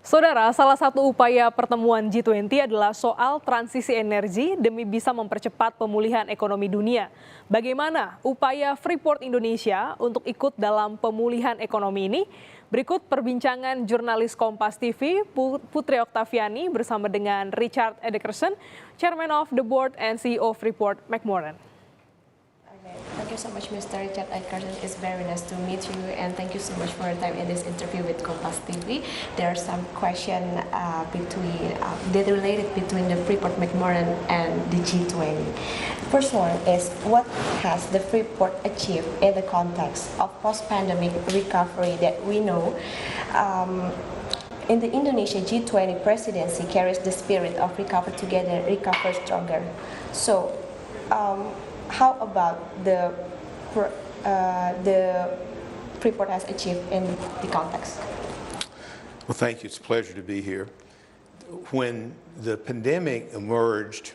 Saudara, salah satu upaya pertemuan G20 adalah soal transisi energi demi bisa mempercepat pemulihan ekonomi dunia. Bagaimana upaya Freeport Indonesia untuk ikut dalam pemulihan ekonomi ini? Berikut perbincangan jurnalis Kompas TV, Putri Oktaviani bersama dengan Richard Adkerson, Chairman of the Board and CEO Freeport McMoran. Thank you so much, Mr. Richard Adkerson. It's very nice to meet you, and thank you so much for your time in this interview with Kompas TV. There are some questions that related between the Freeport McMoran and the G20. First one is, what has the Freeport achieved in the context of post-pandemic recovery that we know? In the Indonesia G20 presidency carries the spirit of recover together, recover stronger. So, how about the Freeport has achieved in the context? Well, thank you. It's a pleasure to be here. When the pandemic emerged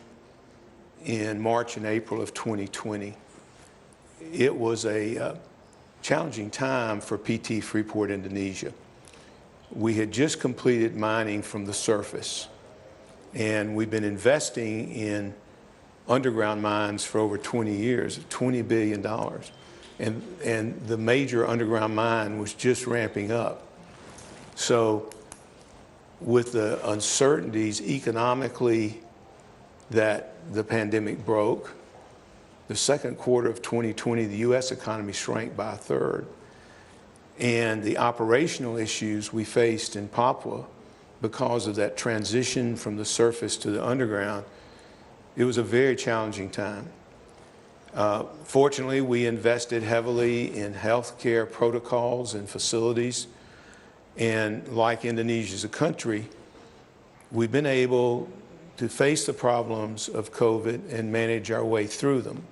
in March and April of 2020, it was a challenging time for PT Freeport Indonesia. We had just completed mining from the surface, and we've been investing in underground mines for over 20 years, $20 billion. And the major underground mine was just ramping up. So with the uncertainties economically that the pandemic broke, the second quarter of 2020, the US economy shrank by a third. And the operational issues we faced in Papua because of that transition from the surface to the underground, it was a very challenging time. Fortunately, we invested heavily in healthcare protocols and facilities. And like Indonesia as a country, we've been able to face the problems of COVID and manage our way through them.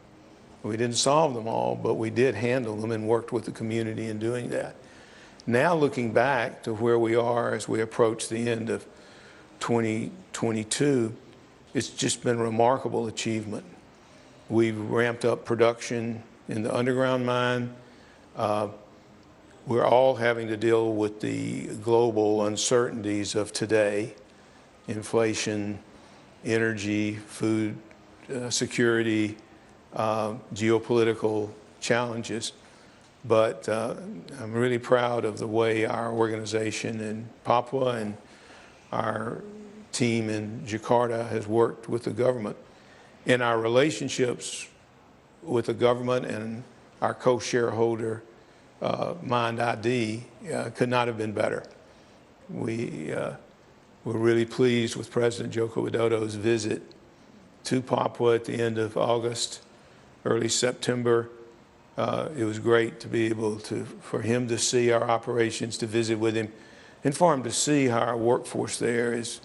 We didn't solve them all, but we did handle them and worked with the community in doing that. Now looking back to where we are as we approach the end of 2022, it's just been a remarkable achievement. We've ramped up production in the underground mine. We're all having to deal with the global uncertainties of today: inflation, energy, food security, geopolitical challenges. But I'm really proud of the way our organization in Papua and our team in JAKARTA has worked with the government. And our relationships with the government and our co-shareholder, Menjadi, could not have been better. We were really pleased with President Joko Widodo's visit to Papua at the end of August, early September. It was great to be able for him to see our operations, to visit with him, and for him to see how our workforce there is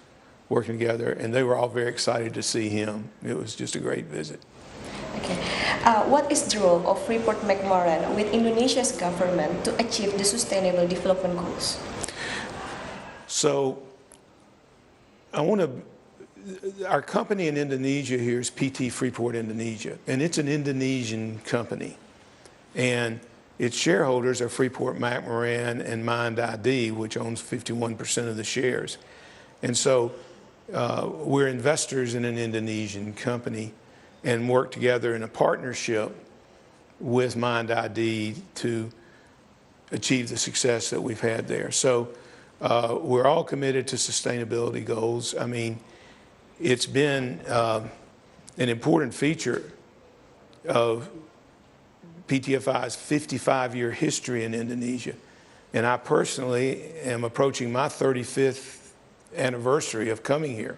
working together, and they were all very excited to see him. It was just a great visit. Okay. What is the role of Freeport McMoran with Indonesia's government to achieve the sustainable development goals? So, our company in Indonesia here is PT Freeport Indonesia, and it's an Indonesian company. And its shareholders are Freeport McMoran and Menjadi, which owns 51% of the shares. And so, we're investors in an Indonesian company and work together in a partnership with Menjadi to achieve the success that we've had there. So we're all committed to sustainability goals. I mean, it's been an important feature of PTFI's 55-year history in Indonesia. And I personally am approaching my 35th anniversary of coming here.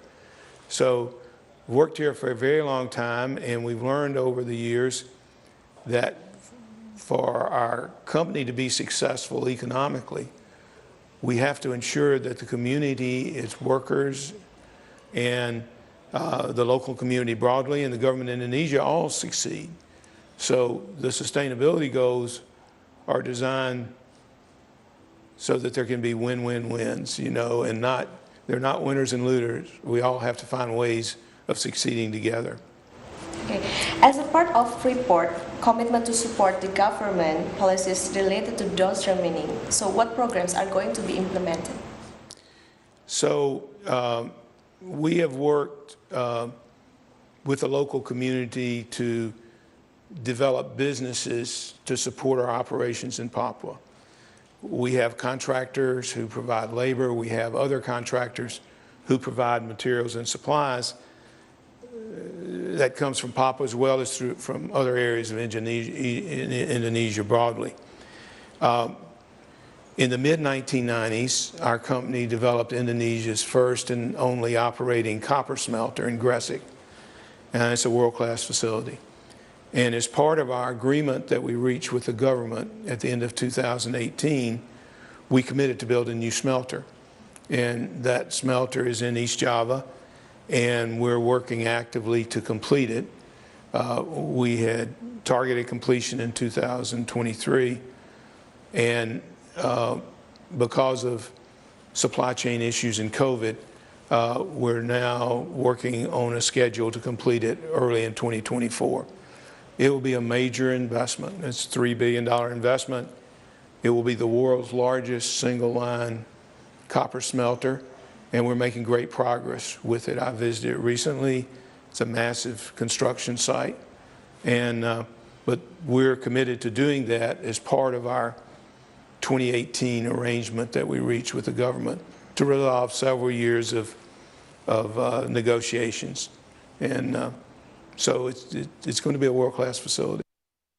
So worked here for a very long time, and we've learned over the years that for our company to be successful economically, we have to ensure that the community, its workers, and the local community broadly, and the government in Indonesia all succeed. So the sustainability goals are designed so that there can be win-win-wins, you know, and they're not winners and losers. We all have to find ways of succeeding together. Okay. As a part of Freeport commitment to support the government policies related to downstream mining, so what programs are going to be implemented? So we have worked with the local community to develop businesses to support our operations in Papua. We have contractors who provide labor. We have other contractors who provide materials and supplies. That comes from Papua as well as from other areas of Indonesia broadly. In the mid-1990s, our company developed Indonesia's first and only operating copper smelter in Gresik, and it's a world-class facility. And as part of our agreement that we reached with the government at the end of 2018, we committed to build a new smelter. And that smelter is in East Java, and we're working actively to complete it. We had targeted completion in 2023, and because of supply chain issues and COVID, we're now working on a schedule to complete it early in 2024. It will be a major investment. It's a $3 billion investment. It will be the world's largest single-line copper smelter, and we're making great progress with it. I visited it recently. It's a massive construction site, but we're committed to doing that as part of our 2018 arrangement that we reached with the government to resolve several years of negotiations. And so it's going to be a world-class facility.